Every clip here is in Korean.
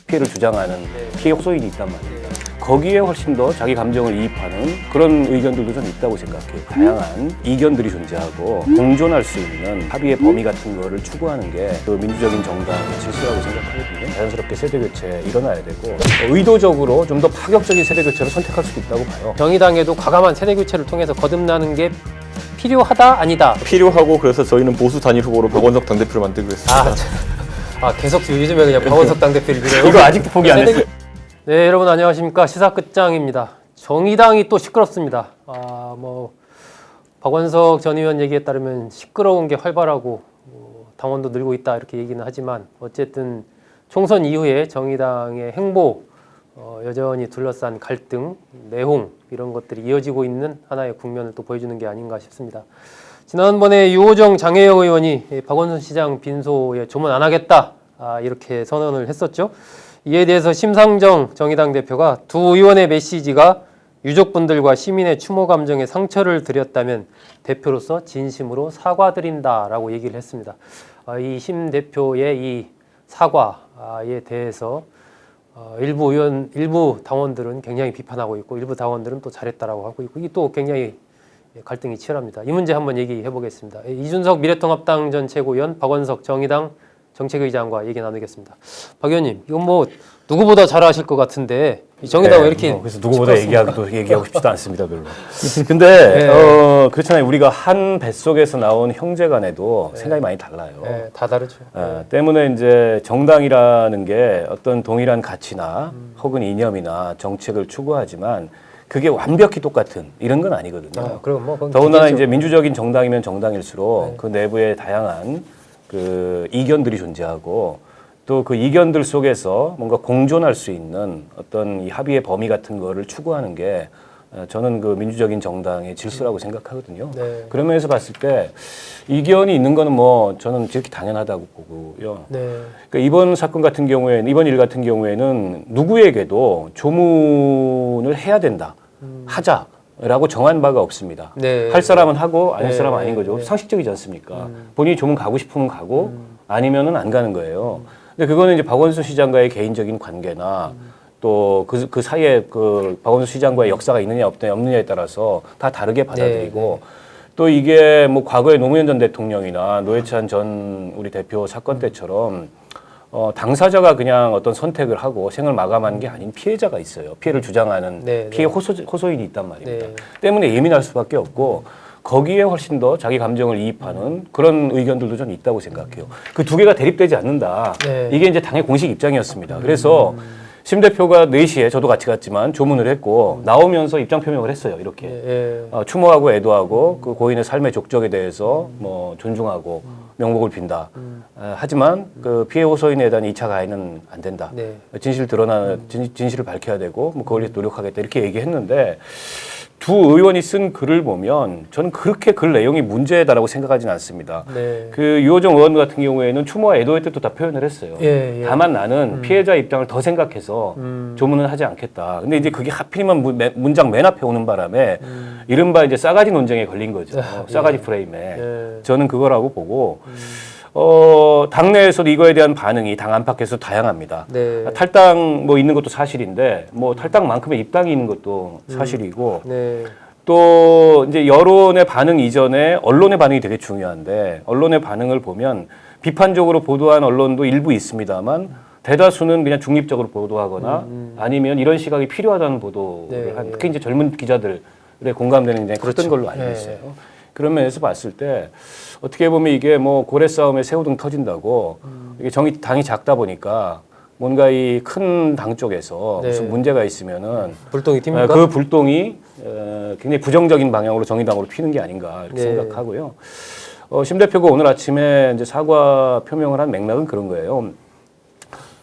피해를 주장하는 피해 호소인이 있단 말이에요. 거기에 훨씬 더 자기 감정을 이입하는 그런 의견들도 좀 있다고 생각해요. 다양한 이견들이 존재하고 공존할 수 있는 합의의 범위 같은 거를 추구하는 게 그 민주적인 정당의 질서라고 생각하거든요. 자연스럽게 세대교체 일어나야 되고 의도적으로 좀 더 파격적인 세대교체를 선택할 수도 있다고 봐요. 정의당에도 과감한 세대교체를 통해서 거듭나는 게 필요하다? 아니다? 필요하고 그래서 저희는 보수 단일 후보로 박원석 당대표를 만들기로 했습니다. 계속 요즘에 그냥 박원석 당대표를 밀어요? 이거 아직도 포기 안 했어요. 네, 여러분 안녕하십니까. 시사끝장입니다. 정의당이 또 시끄럽습니다. 박원석 전 의원 얘기에 따르면 시끄러운 게 활발하고 당원도 늘고 있다 이렇게 얘기는 하지만 어쨌든 총선 이후에 정의당의 행보 여전히 둘러싼 갈등, 내홍 이런 것들이 이어지고 있는 하나의 국면을 또 보여주는 게 아닌가 싶습니다. 지난번에 유호정 장혜영 의원이 박원순 시장 빈소에 조문 안 하겠다 이렇게 선언을 했었죠. 이에 대해서 심상정 정의당 대표가 두 의원의 메시지가 유족분들과 시민의 추모 감정에 상처를 드렸다면 대표로서 진심으로 사과드린다라고 얘기를 했습니다. 이 심 대표의 이 사과에 대해서 일부 당원들은 굉장히 비판하고 있고 일부 당원들은 또 잘했다라고 하고 있고 이게 또 굉장히 갈등이 치열합니다. 이 문제 한번 얘기해 보겠습니다. 이준석 미래통합당 전 최고위원, 박원석 정의당 정책의장과 얘기 나누겠습니다. 박 의원님, 이건 뭐 누구보다 잘 아실 것 같은데 이 정의당 왜 이렇게 그래서 누구보다 얘기하고 싶지도 않습니다, 별로. 근데 그렇잖아요. 우리가 한 뱃속에서 나온 형제간에도 생각이 많이 달라요. 네, 다 다르죠. 때문에 이제 정당이라는 게 어떤 동일한 가치나 혹은 이념이나 정책을 추구하지만 그게 완벽히 똑같은 이런 건 아니거든요. 그럼 뭐 더군다나 이제 민주적인 정당이면 정당일수록 그 내부에 다양한 그 이견들이 존재하고 또 그 이견들 속에서 뭔가 공존할 수 있는 어떤 이 합의의 범위 같은 거를 추구하는 게 저는 그 민주적인 정당의 질서라고 생각하거든요. 네. 그런 면에서 봤을 때 이견이 있는 거는 뭐 저는 지극히 당연하다고 보고요. 네. 그러니까 이번 사건 같은 경우에는 이번 일 같은 경우에는 누구에게도 조문을 해야 된다, 하자라고 정한 바가 없습니다. 네. 할 사람은 하고 아닐 네. 사람은 아닌 거죠. 네. 상식적이지 않습니까? 본인이 조문 가고 싶으면 가고 아니면은 안 가는 거예요. 근데 그거는 이제 박원순 시장과의 개인적인 관계나 또 그 사이에 그 박원순 시장과의 역사가 있느냐 없느냐에 따라서 다 다르게 받아들이고 또 이게 뭐 과거에 노무현 전 대통령이나 노회찬 전 우리 대표 사건 때처럼 당사자가 그냥 어떤 선택을 하고 생을 마감하는 게 아닌 피해자가 있어요. 피해를 주장하는 피해 호소인이 있단 말입니다. 때문에 예민할 수밖에 없고 거기에 훨씬 더 자기 감정을 이입하는 그런 의견들도 좀 있다고 생각해요. 그 두 개가 대립되지 않는다. 이게 이제 당의 공식 입장이었습니다. 그래서 심 대표가 4시에 저도 같이 갔지만 조문을 했고 나오면서 입장 표명을 했어요. 이렇게 추모하고 애도하고 그 고인의 삶의 족적에 대해서 뭐 존중하고 명복을 빈다. 하지만 그 피해 호소인에 대한 2차 가해는 안 된다. 진실을 밝혀야 되고 뭐 그걸 위해 노력하겠다 이렇게 얘기했는데 두 의원이 쓴 글을 보면 저는 그렇게 글 내용이 문제다라고 생각하지는 않습니다. 그 유호정 의원 같은 경우에는 추모와 애도의 뜻도 다 표현을 했어요. 다만 나는 피해자 입장을 더 생각해서 조문은 하지 않겠다. 근데 이제 그게 하필이면 문장 맨 앞에 오는 바람에 이른바 이제 싸가지 논쟁에 걸린 거죠. 싸가지 프레임에. 저는 그거라고 보고 당내에서도 이거에 대한 반응이 당 안팎에서 다양합니다. 탈당 뭐 있는 것도 사실인데 뭐 탈당만큼의 입당이 있는 것도 사실이고 또 이제 여론의 반응 이전에 언론의 반응이 되게 중요한데 언론의 반응을 보면 비판적으로 보도한 언론도 일부 있습니다만 대다수는 그냥 중립적으로 보도하거나 아니면 이런 시각이 필요하다는 보도를 한 특히 이제 젊은 기자들의 공감되는 굉장히 컸던 걸로 알고 있어요. 그런 면에서 봤을 때 어떻게 보면 이게 뭐 고래 싸움에 새우등 터진다고 이게 당이 작다 보니까 뭔가 이 큰 당 쪽에서 무슨 문제가 있으면은 불똥이 튑니까? 그 불똥이 굉장히 부정적인 방향으로 정의당으로 튀는 게 아닌가 이렇게 생각하고요. 심 대표가 오늘 아침에 이제 사과 표명을 한 맥락은 그런 거예요.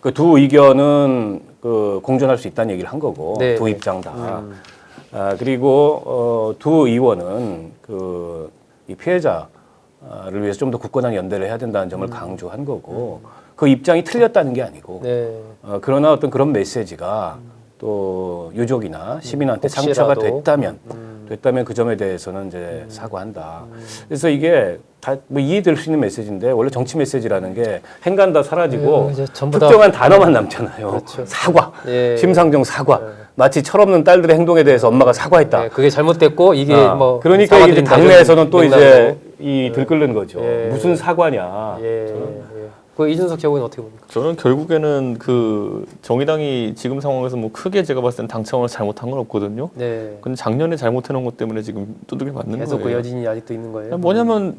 그 두 의견은 그 공존할 수 있다는 얘기를 한 거고 두 입장 다. 그리고 두 의원은 이 피해자를 위해서 좀 더 굳건한 연대를 해야 된다는 점을 강조한 거고 그 입장이 틀렸다는 게 아니고 그러나 어떤 그런 메시지가 또 유족이나 시민한테 상처가 됐다면 그 점에 대해서는 이제 사과한다. 그래서 이게 다 뭐 이해될 수 있는 메시지인데 원래 정치 메시지라는 게 행간 다 사라지고 이제 전부 다 특정한 단어만 남잖아요. 그렇죠. 사과, 예. 심상정 사과. 마치 철없는 딸들의 행동에 대해서 엄마가 사과했다. 네, 그게 잘못됐고 이게 뭐 그러니까 이제 사과드린다 당내에서는 또 이런 이제 이 들끓는 거죠. 예. 무슨 사과냐. 예. 그 이준석 최고는 어떻게 봅니까? 저는 결국에는 그 정의당이 지금 상황에서 뭐 크게 제가 봤을 땐 당 차원에서 잘못한 건 없거든요. 네. 근데 작년에 잘못해놓은 것 때문에 지금 두들겨 맞는 계속 그 거예요. 여진이 아직도 있는 거예요. 뭐냐면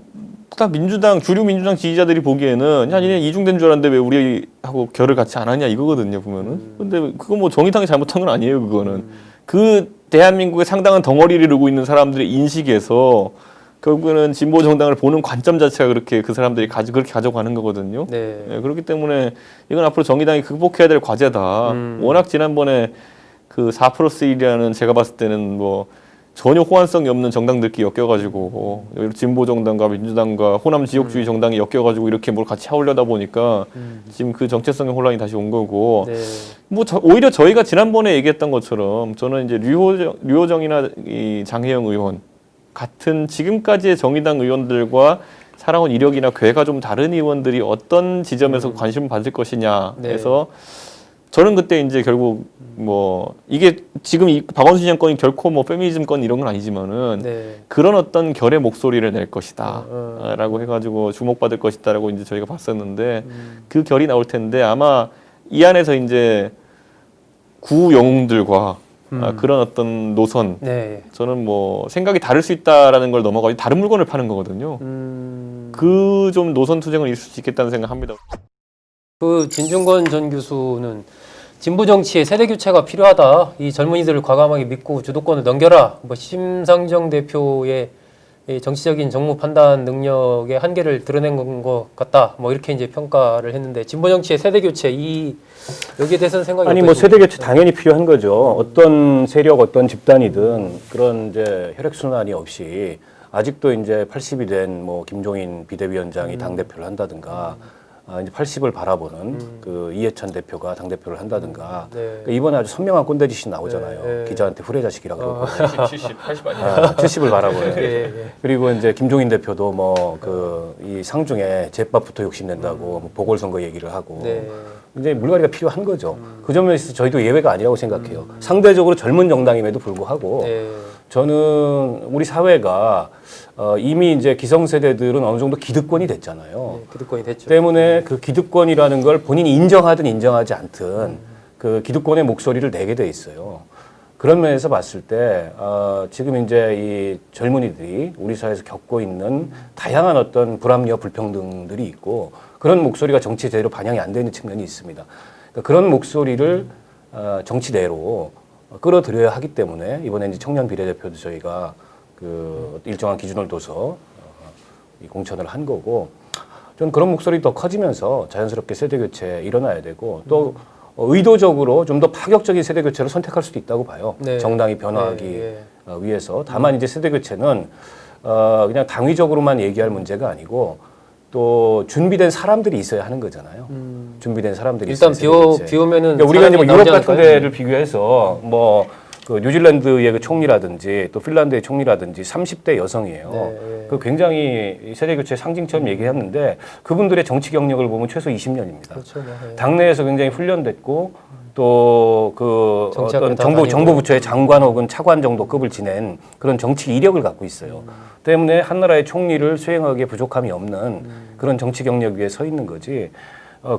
딱 민주당 주류 민주당 지지자들이 보기에는 야 니네 이중된 줄 알았는데 왜 우리하고 결을 같이 안 하냐 이거거든요 보면은. 근데 그거 뭐 정의당이 잘못한 건 아니에요 그거는. 그 대한민국의 상당한 덩어리를 이루고 있는 사람들의 인식에서 결국에는 진보 정당을 보는 관점 자체가 그렇게 그 사람들이 그렇게 가져가는 거거든요. 네. 예, 그렇기 때문에 이건 앞으로 정의당이 극복해야 될 과제다. 워낙 지난번에 그 4+1이라는 제가 봤을 때는 뭐 전혀 호환성이 없는 정당들끼리 엮여가지고 진보 정당과 민주당과 호남 지역주의 정당이 엮여가지고 이렇게 뭘 같이 하려다 보니까 지금 그 정체성의 혼란이 다시 온 거고 네. 뭐 오히려 저희가 지난번에 얘기했던 것처럼 저는 이제 류호정이나 이 장혜영 의원 같은 지금까지의 정의당 의원들과 살아온 이력이나 궤가 좀 다른 의원들이 어떤 지점에서 관심을 받을 것이냐 해서 저는 그때 이제 결국 뭐 이게 지금 이 박원순 시장 건이 결코 뭐 페미니즘 건 이런 건 아니지만은 네. 그런 어떤 결의 목소리를 낼 것이다 라고 해가지고 주목받을 것이다 라고 이제 저희가 봤었는데 그 결이 나올 텐데 아마 이 안에서 이제 구 영웅들과 그런 어떤 노선 네. 저는 뭐 생각이 다를 수 있다라는 걸 넘어가서 다른 물건을 파는 거거든요. 그 좀 노선 투쟁을 있을 수 있겠다는 생각합니다. 그 진중권 전 교수는 진보 정치에 세대 교체가 필요하다. 이 젊은이들을 과감하게 믿고 주도권을 넘겨라. 뭐 심상정 대표의 이 정치적인 정무 판단 능력의 한계를 드러낸 것 같다. 뭐 이렇게 이제 평가를 했는데 진보 정치의 세대 교체 이 여기에 대해서는 생각이 아니 뭐 어떠십니까? 세대 교체 당연히 필요한 거죠. 어떤 세력, 어떤 집단이든 그런 이제 혈액 순환이 없이 아직도 이제 80이 된 뭐 김종인 비대위원장이 당 대표를 한다든가. 이제 80을 바라보는 그 이해찬 대표가 당 대표를 한다든가 네. 그러니까 이번에 아주 선명한 꼰대 짓이 나오잖아요. 네. 기자한테 후레자식이라고 그러고 70, 80 아니야? 70을 바라보는. 예. 그리고 이제 김종인 대표도 뭐 그 이 상중에 제밥부터 욕심낸다고 뭐 보궐선거 얘기를 하고 네. 이제 물갈이가 필요한 거죠. 그 점에서 저희도 예외가 아니라고 생각해요. 상대적으로 젊은 정당임에도 불구하고 네. 저는 우리 사회가 이미 이제 기성세대들은 어느 정도 기득권이 됐잖아요. 네, 기득권이 됐죠. 때문에 그 기득권이라는 걸 본인이 인정하든 인정하지 않든 그 기득권의 목소리를 내게 돼 있어요. 그런 면에서 봤을 때 지금 이제 이 젊은이들이 우리 사회에서 겪고 있는 다양한 어떤 불합리와 불평등들이 있고 그런 목소리가 정치에 제대로 반영이 안 되는 측면이 있습니다. 그러니까 그런 목소리를 정치대로 끌어들여야 하기 때문에 이번에 이제 청년 비례대표도 저희가 그 일정한 기준을 둬서 이 공천을 한 거고 저는 그런 목소리 더 커지면서 자연스럽게 세대 교체 일어나야 되고 또 의도적으로 좀 더 파격적인 세대 교체를 선택할 수도 있다고 봐요. 네. 정당이 변화하기 네, 위해서. 다만 이제 세대 교체는 그냥 당위적으로만 얘기할 문제가 아니고 또 준비된 사람들이 있어야 하는 거잖아요. 준비된 사람들이 일단 있어야 세대 교체. 비오면은 그러니까 우리가 이제 뭐 유럽 같은 않을까요? 데를 비교해서 뭐 그 뉴질랜드의 그 총리라든지 또 핀란드의 총리라든지 30대 여성이에요. 네. 그 굉장히 세대 교체 상징처럼 얘기했는데 그분들의 정치 경력을 보면 최소 20년입니다. 그렇죠. 뭐, 예. 당내에서 굉장히 훈련됐고 또 그 정치학교 어떤 다 정부 다니고. 부처의 장관 혹은 차관 정도 급을 지낸 그런 정치 이력을 갖고 있어요. 때문에 한 나라의 총리를 수행하기에 부족함이 없는 그런 정치 경력 위에 서 있는 거지.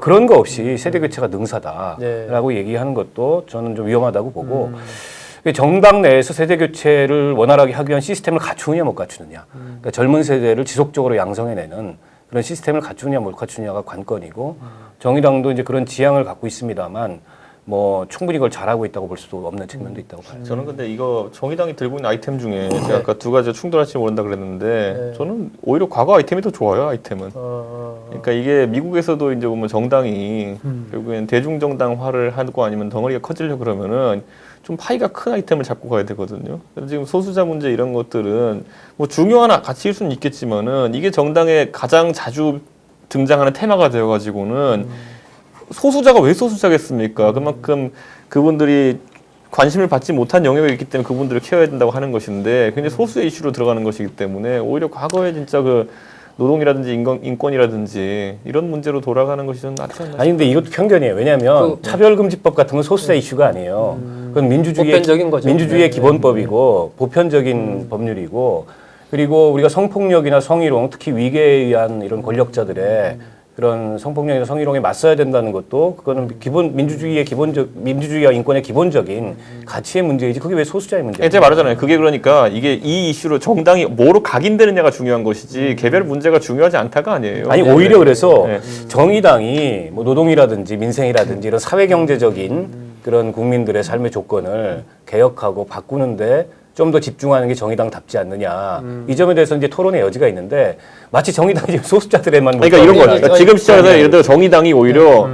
그런 거 없이 세대 교체가 능사다라고 얘기하는 것도 저는 좀 위험하다고 보고 정당 내에서 세대 교체를 원활하게 하기 위한 시스템을 갖추느냐 못 갖추느냐. 그러니까 젊은 세대를 지속적으로 양성해내는 그런 시스템을 갖추느냐 못 갖추느냐가 관건이고 정의당도 이제 그런 지향을 갖고 있습니다만 뭐 충분히 그걸 잘하고 있다고 볼 수도 없는 측면도 있다고 봐요. 저는 근데 이거 정의당이 들고 있는 아이템 중에 제가 아까 두 가지 충돌할지 모른다 그랬는데 저는 오히려 과거 아이템이 더 좋아요. 아이템은. 그러니까 이게 미국에서도 이제 보면 정당이 결국엔 대중정당화를 하고 아니면 덩어리가 커지려고 그러면은 좀 파이가 큰 아이템을 잡고 가야 되거든요. 그래서 지금 소수자 문제 이런 것들은 뭐 중요한 가치일 수는 있겠지만은 이게 정당에 가장 자주 등장하는 테마가 되어가지고는 소수자가 왜 소수자겠습니까? 그만큼 그분들이 관심을 받지 못한 영역이 있기 때문에 그분들을 케어해야 된다고 하는 것인데 굉장히 소수의 이슈로 들어가는 것이기 때문에 오히려 과거에 진짜 그 노동이라든지 인권이라든지 이런 문제로 돌아가는 것이 좀 낫지 않나. 아니 근데 이것도 편견이에요. 왜냐하면 차별금지법 같은 건 소수자 이슈가 아니에요. 그건 보편적인 거죠. 민주주의의 네. 기본법이고 보편적인 법률이고 그리고 우리가 성폭력이나 성희롱 특히 위계에 의한 이런 권력자들의 그런 성폭력이나 성희롱에 맞서야 된다는 것도 그거는 기본 민주주의와 인권의 기본적인 가치의 문제이지 그게 왜 소수자의 문제예요? 제가 말하잖아요. 그게 그러니까 이게 이 이슈로 정당이 뭐로 각인되느냐가 중요한 것이지 개별 문제가 중요하지 않다가 아니에요. 아니 오히려 그래서 네. 정의당이 뭐 노동이라든지 민생이라든지 이런 사회 경제적인 그런 국민들의 삶의 조건을 개혁하고 바꾸는데 좀 더 집중하는 게 정의당답지 않느냐 이 점에 대해서 이제 토론의 여지가 있는데 마치 정의당이 지금 소수자들에만 그러니까 이런 거죠. 그러니까 지금 시점에서 아니, 예를 들어 정의당이 오히려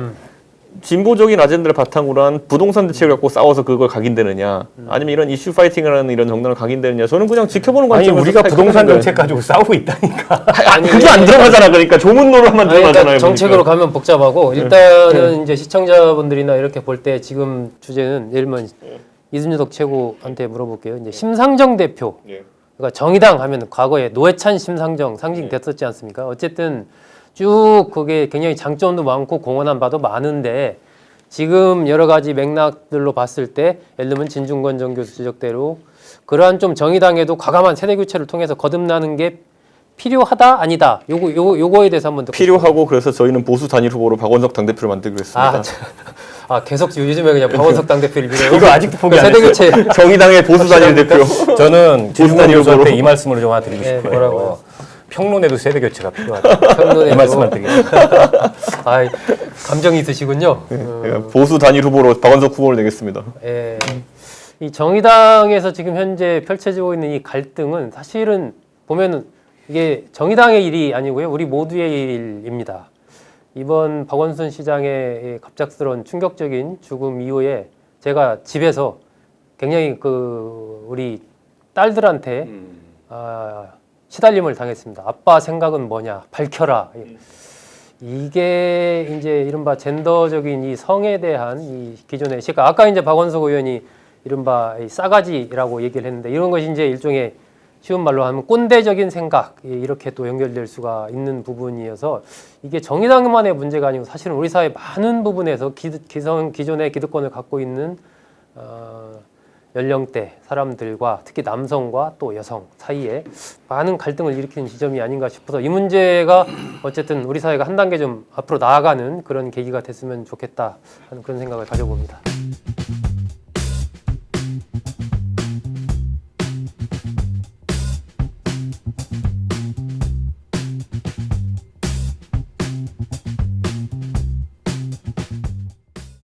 진보적인 아젠다를 바탕으로 한 부동산 대책을 갖고 싸워서 그걸 각인되느냐 아니면 이런 이슈 파이팅을 하는 이런 정당을 각인되느냐 저는 그냥 지켜보는 아니 관점에서 우리가 부동산 거예요. 정책 가지고 싸우고 있다니까. 아니 그게 안 들어가잖아. 그러니까 조문로로만 들어가잖아요. 그러니까 정책으로 가면 복잡하고 일단은 이제 시청자분들이나 이렇게 볼 때 지금 주제는 예를 들면 이준석 최고한테 물어볼게요. 이제 심상정 대표, 그러니까 정의당 하면 과거에 노회찬 심상정 상징됐었지 않습니까? 어쨌든 쭉 그게 굉장히 장점도 많고 공헌한 바도 많은데 지금 여러 가지 맥락들로 봤을 때 예를 들면 진중권 전 교수 지적대로 그러한 좀 정의당에도 과감한 세대 교체를 통해서 거듭나는 게 필요하다 아니다. 요거에 대해서 한번 듣고 필요하고 그래서 저희는 보수 단일 후보로 박원석 당대표를 만들기로 했습니다. 계속 요즘에 그냥 박원석 당대표를 밀어요. 이거 아직도 포기 안 세대 했어요. 교체. 정의당의 보수 단일 대표. 저는 진중권 단일 교수한테 후보로. 이 말씀을 좀 하나 드리고 네, 싶어요. 뭐라고요? 평론에도 세대 교체가 필요하다. 평론에도. 이 말씀을 드리겠습니다. 감정이 있으시군요. 보수 단일 후보로 박원석 후보를 내겠습니다. 예. 이 정의당에서 지금 현재 펼쳐지고 있는 이 갈등은 사실은 보면은 이게 정의당의 일이 아니고요. 우리 모두의 일입니다. 이번 박원순 시장의 갑작스러운 충격적인 죽음 이후에 제가 집에서 굉장히 우리 딸들한테 시달림을 당했습니다. 아빠 생각은 뭐냐? 밝혀라. 이게 이제 이른바 젠더적인 이 성에 대한 이 기존의 아까 이제 박원석 의원이 이른바 이 싸가지라고 얘기를 했는데 이런 것이 이제 일종의 쉬운 말로 하면 꼰대적인 생각 이렇게 또 연결될 수가 있는 부분이어서 이게 정의당만의 문제가 아니고 사실은 우리 사회 많은 부분에서 기존의 기득권을 갖고 있는 연령대 사람들과 특히 남성과 또 여성 사이에 많은 갈등을 일으키는 지점이 아닌가 싶어서 이 문제가 어쨌든 우리 사회가 한 단계 좀 앞으로 나아가는 그런 계기가 됐으면 좋겠다 하는 그런 생각을 가져봅니다.